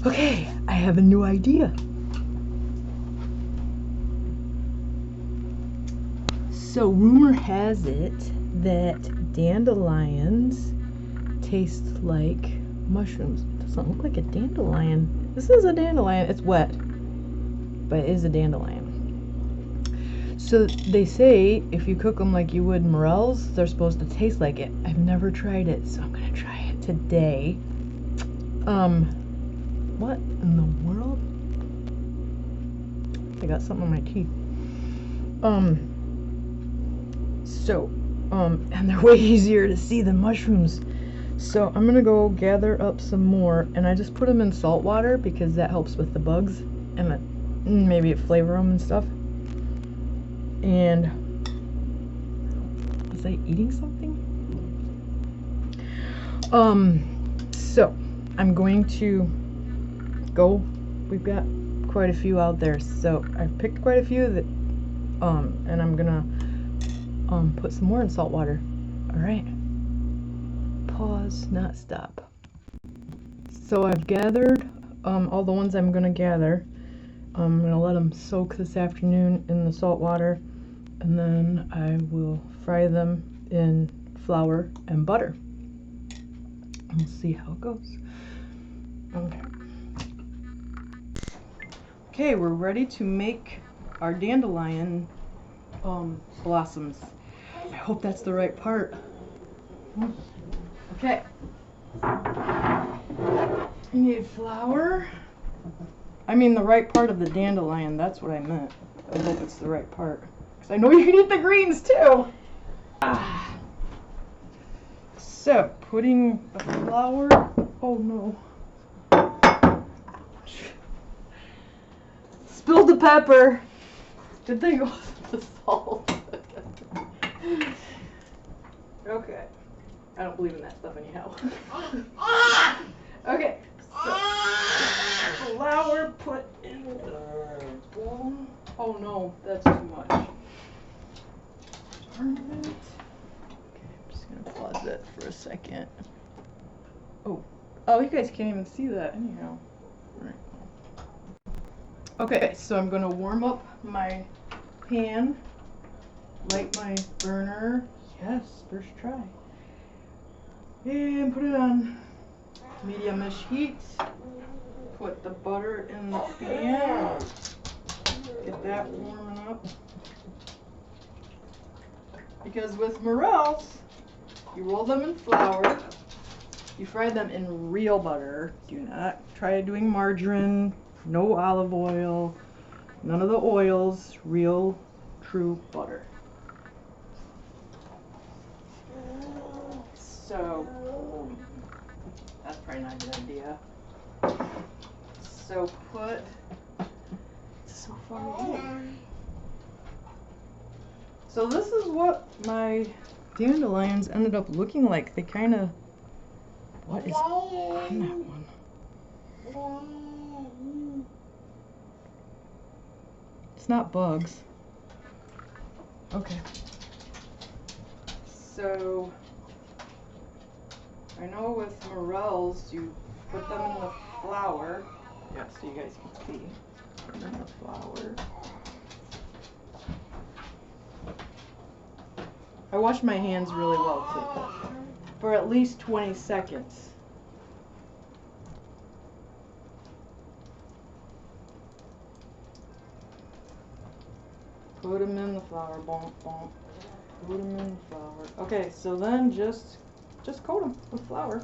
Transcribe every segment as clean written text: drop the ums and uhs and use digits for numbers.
Okay, I have a new idea. So rumor has it that dandelions taste like mushrooms. It doesn't look like a dandelion. This is a dandelion. It's wet, but it is a dandelion. So they say if you cook them like you would morels, they're supposed to taste like it. I've never tried it, so I'm gonna try it today. What in the world? I got something in my teeth. And they're way easier to see than mushrooms. So I'm gonna go gather up some more, and I just put them in salt water because that helps with the bugs, and maybe it flavor them and stuff. And was I eating something? So I'm going to go. We've got quite a few out there, so I picked quite a few that, and I'm gonna put some more in salt water. All right. Pause, not stop. So I've gathered all the ones I'm gonna gather. I'm gonna let them soak this afternoon in the salt water, and then I will fry them in flour and butter. And we'll see how it goes. Okay. Okay, we're ready to make our dandelion blossoms. I hope that's the right part. Okay. You need flour. I mean the right part of the dandelion, that's what I meant. I hope it's the right part. Because I know you can eat the greens too. So, putting the flour. Oh no. Spilled the pepper. Good thing it wasn't the salt. Okay. I don't believe in that stuff anyhow. Okay. So, flour put in the bowl. Oh no, that's too much. Darn it. Okay, I'm just gonna pause that for a second. Oh, you guys can't even see that anyhow. Right. Okay, so I'm gonna warm up my pan, light my burner. Yes, first try. And put it on medium-ish heat. Put the butter in the pan. Get that warming up. Because with morels, you roll them in flour. You fry them in real butter. Do not try doing margarine, no olive oil, none of the oils, real, true butter. So, that's probably not a good idea. So put, so far away. So this is what my dandelions ended up looking like. They kind of, what is on that one? It's not bugs. Okay. So, I know with morels, you put them in the flour. Yeah, so you guys can see. Put them in the flour. I wash my hands really well too. For at least 20 seconds. Put them in the flour, bonk, bonk. Put them in the flour. Okay, so then just coat them with flour.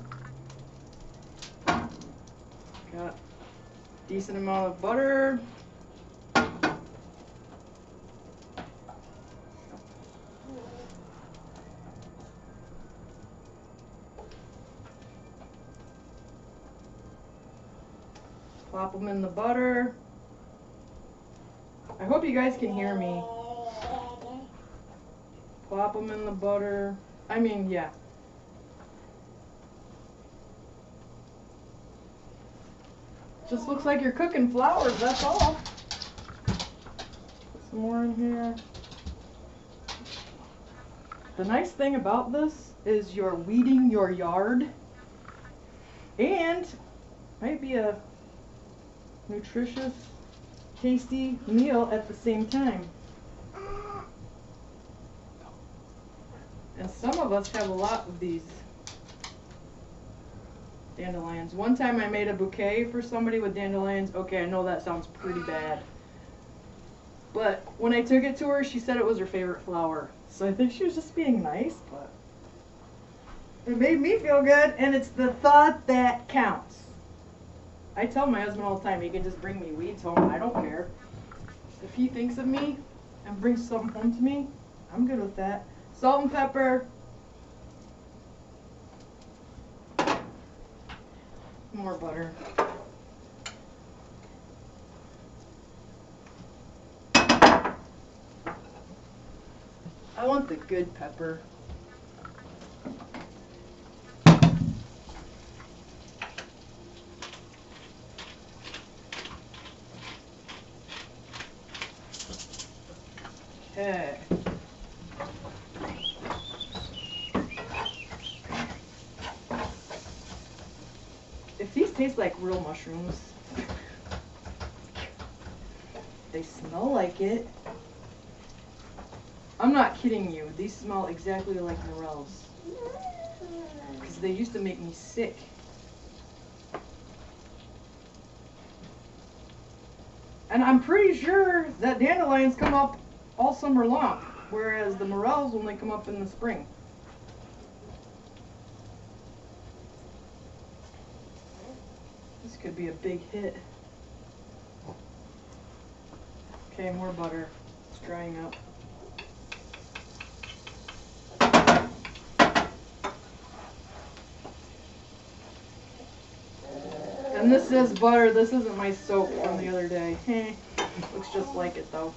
Got decent amount of butter. Plop them in the butter. I hope you guys can hear me. Plop them in the butter. I mean, yeah. Just looks like you're cooking flowers, that's all. Put some more in here. The nice thing about this is you're weeding your yard. And might be a nutritious, tasty meal at the same time. And some of us have a lot of these dandelions. One time I made a bouquet for somebody with dandelions. Okay, I know that sounds pretty bad. But when I took it to her, she said it was her favorite flower. So I think she was just being nice, but it made me feel good, and it's the thought that counts. I tell my husband all the time, he can just bring me weeds home. I don't care. If he thinks of me and brings something home to me, I'm good with that. Salt and pepper. More butter. I want the good pepper. Okay. If these taste like real mushrooms, they smell like it. I'm not kidding you. These smell exactly like Morels. Because they used to make me sick. And I'm pretty sure that dandelions come up all summer long, whereas the Morels only come up in the spring. This could be a big hit. Okay, more butter. It's drying up. And this is butter. This isn't my soap from the other day. Looks just like it though.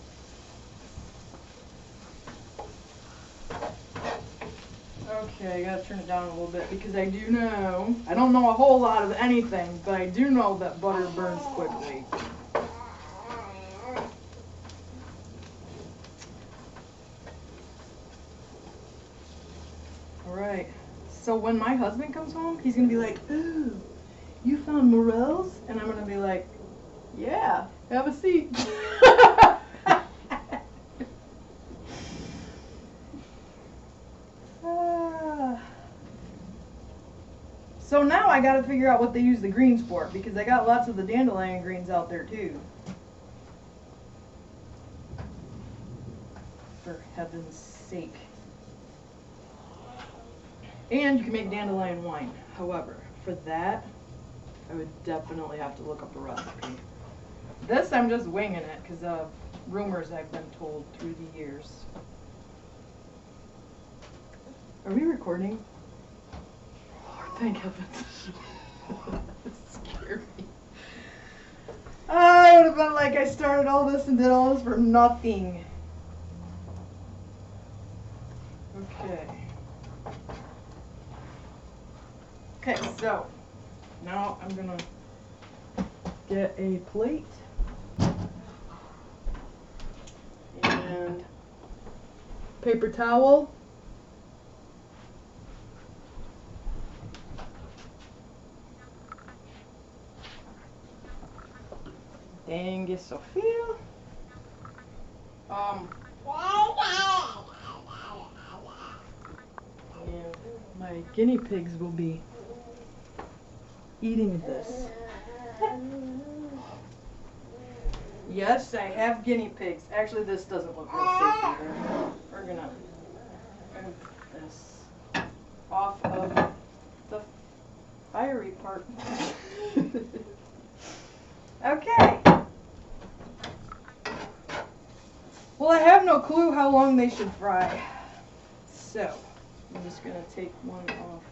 Okay, I gotta turn it down a little bit because I do know, I don't know a whole lot of anything, but I do know that butter burns quickly. Alright, so when my husband comes home, he's gonna be like, ooh, you found Morels? And I'm gonna be like, yeah, have a seat. So now I gotta figure out what they use the greens for, because I got lots of the dandelion greens out there too. For heaven's sake. And you can make dandelion wine. However, for that, I would definitely have to look up a recipe. This I'm just winging it because of rumors I've been told through the years. Are we recording? Oh, thank heavens. That scared me. I would have been like I started all this and did all this for nothing. Okay. Okay, so now I'm gonna get a plate and paper towel. Dang it, Sophia. And my guinea pigs will be eating this. Yes, I have guinea pigs. Actually, this doesn't look real safe either. We're gonna move this off of the fiery part. Okay. Well, I have no clue how long they should fry. So, I'm just gonna take one off.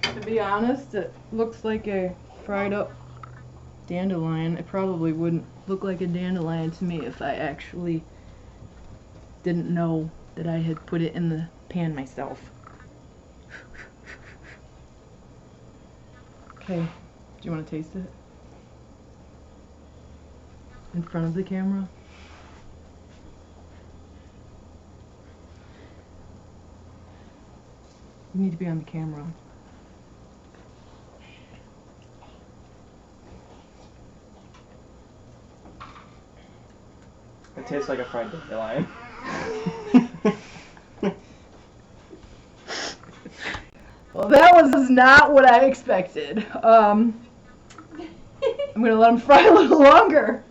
To be honest, it looks like a fried up dandelion. It probably wouldn't look like a dandelion to me if I actually didn't know that I had put it in the pan myself. Okay, Do you want to taste it? In front of the camera? You need to be on the camera. It tastes like a fried dandelion. Well, that was not what I expected. I'm gonna let them fry a little longer.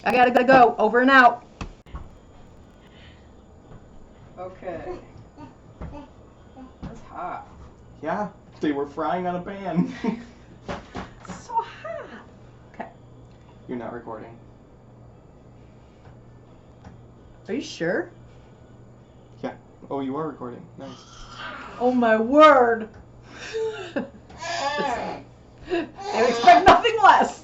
I gotta go. Over and out. Okay. That's hot. Yeah, they were frying on a pan. It's so hot. Okay. You're not recording. Are you sure? Yeah. Oh, you are recording. Nice. Oh my word. I expect nothing less.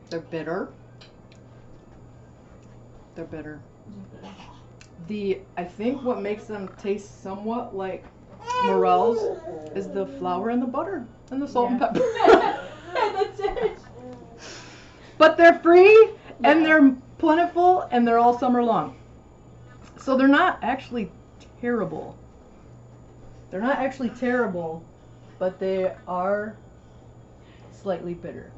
They're bitter. They're bitter. I think what makes them taste somewhat like Morels is the flour and the butter and the salt and pepper. That's it. But they're free and they're plentiful and they're all summer long. So they're not actually terrible. They're not actually terrible, but they are slightly bitter.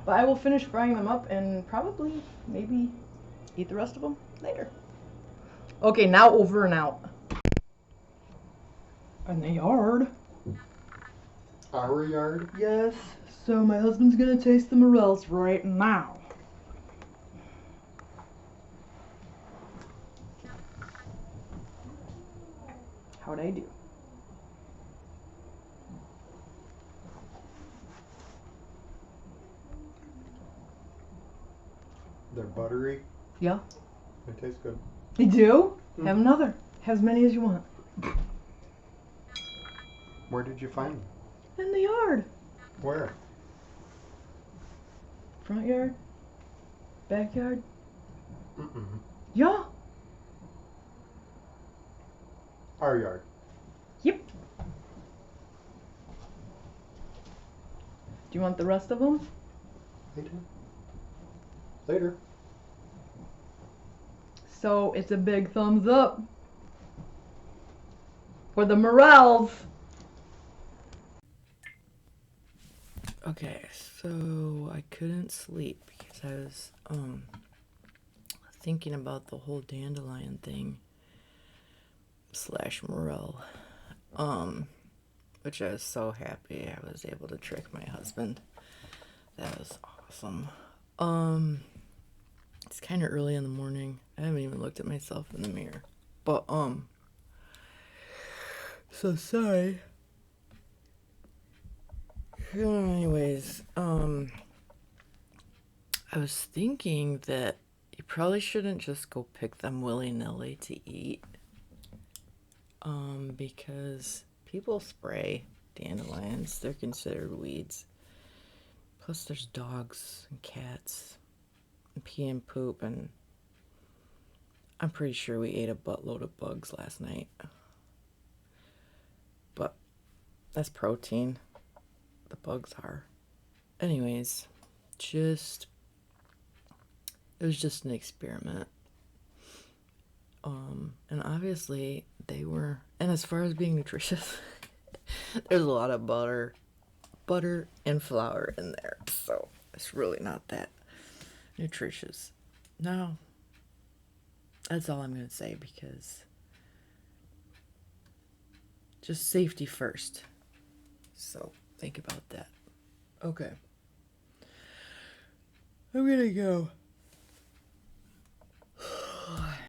But I will finish frying them up and probably maybe eat the rest of them later. Okay, now over and out. In the yard. Our yard? Yes, so my husband's gonna taste the morels right now. How'd I do? They're buttery. Yeah, They taste good. they do? Have another. Have as many as you want. Where did you find them? In the yard. Where? Front yard. Backyard. Mm-mm. Yeah. Our yard. Yep. Do you want the rest of them? Later. Later. So it's a big thumbs up for the morels. Okay, so I couldn't sleep because I was thinking about the whole dandelion thing / morel, which I was so happy I was able to trick my husband. That was awesome. It's kind of early in the morning. I haven't even looked at myself in the mirror, but so sorry. Anyways, I was thinking that you probably shouldn't just go pick them willy-nilly to eat. Because people spray dandelions. They're considered weeds. Plus there's dogs and cats and pee and poop, and I'm pretty sure we ate a buttload of bugs last night. But that's protein. The bugs are. Anyways, it was just an experiment. And obviously they were, and as far as being nutritious, there's a lot of butter and flour in there, so it's really not that nutritious. No, that's all I'm gonna say, because just safety first. So think about that. Okay, I'm gonna go.